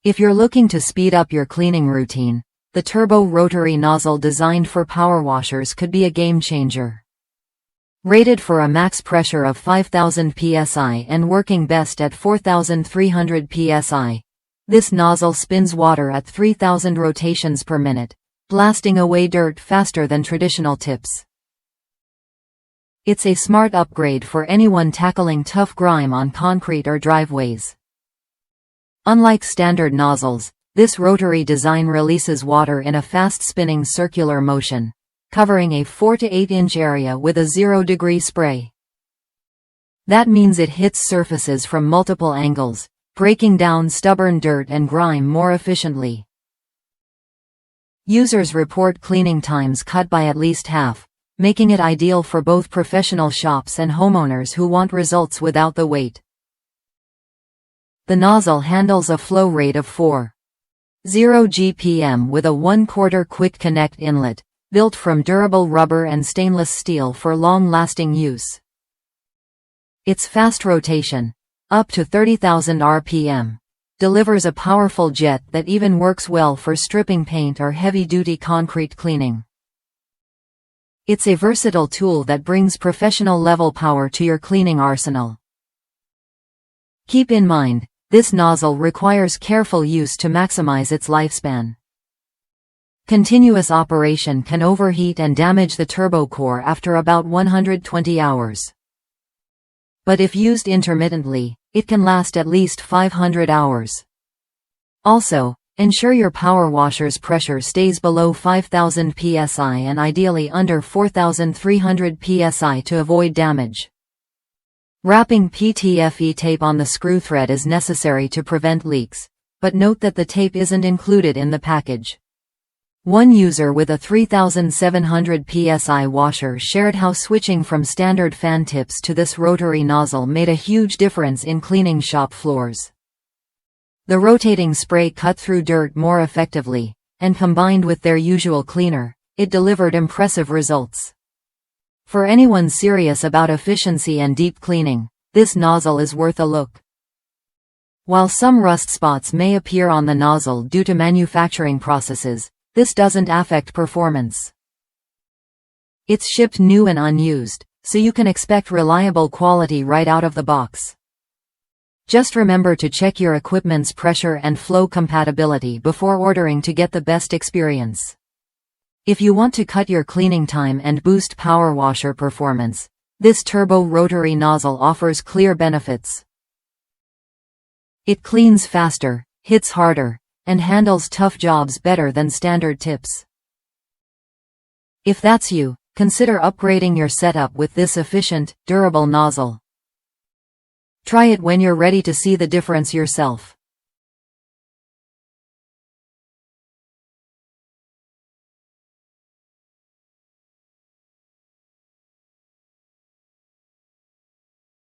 If you're looking to speed up your cleaning routine, the turbo rotary nozzle designed for power washers could be a game changer. Rated for a max pressure of 5,000 psi and working best at 4,300 psi, this nozzle spins water at 3,000 rotations per minute, blasting away dirt faster than traditional tips. It's a smart upgrade for anyone tackling tough grime on concrete or driveways. Unlike standard nozzles, this rotary design releases water in a fast-spinning circular motion, covering a 4 to 8 inch area with a 0-degree spray. That means it hits surfaces from multiple angles, breaking down stubborn dirt and grime more efficiently. Users report cleaning times cut by at least half, making it ideal for both professional shops and homeowners who want results without the wait. The nozzle handles a flow rate of 4.0 GPM with a 1/4 quick connect inlet, built from durable rubber and stainless steel for long-lasting use. Its fast rotation, up to 30,000 RPM, delivers a powerful jet that even works well for stripping paint or heavy-duty concrete cleaning. It's a versatile tool that brings professional-level power to your cleaning arsenal. Keep in mind, this nozzle requires careful use to maximize its lifespan. Continuous operation can overheat and damage the turbo core after about 120 hours. But if used intermittently, it can last at least 500 hours. Also, ensure your power washer's pressure stays below 5,000 psi and ideally under 4,300 psi to avoid damage. Wrapping PTFE tape on the screw thread is necessary to prevent leaks, but note that the tape isn't included in the package. One user with a 3,700 psi washer shared how switching from standard fan tips to this rotary nozzle made a huge difference in cleaning shop floors. The rotating spray cut through dirt more effectively, and combined with their usual cleaner, it delivered impressive results. For anyone serious about efficiency and deep cleaning, this nozzle is worth a look. While some rust spots may appear on the nozzle due to manufacturing processes, this doesn't affect performance. It's shipped new and unused, so you can expect reliable quality right out of the box. Just remember to check your equipment's pressure and flow compatibility before ordering to get the best experience. If you want to cut your cleaning time and boost power washer performance, this turbo rotary nozzle offers clear benefits. It cleans faster, hits harder, and handles tough jobs better than standard tips. If that's you, consider upgrading your setup with this efficient, durable nozzle. Try it when you're ready to see the difference yourself.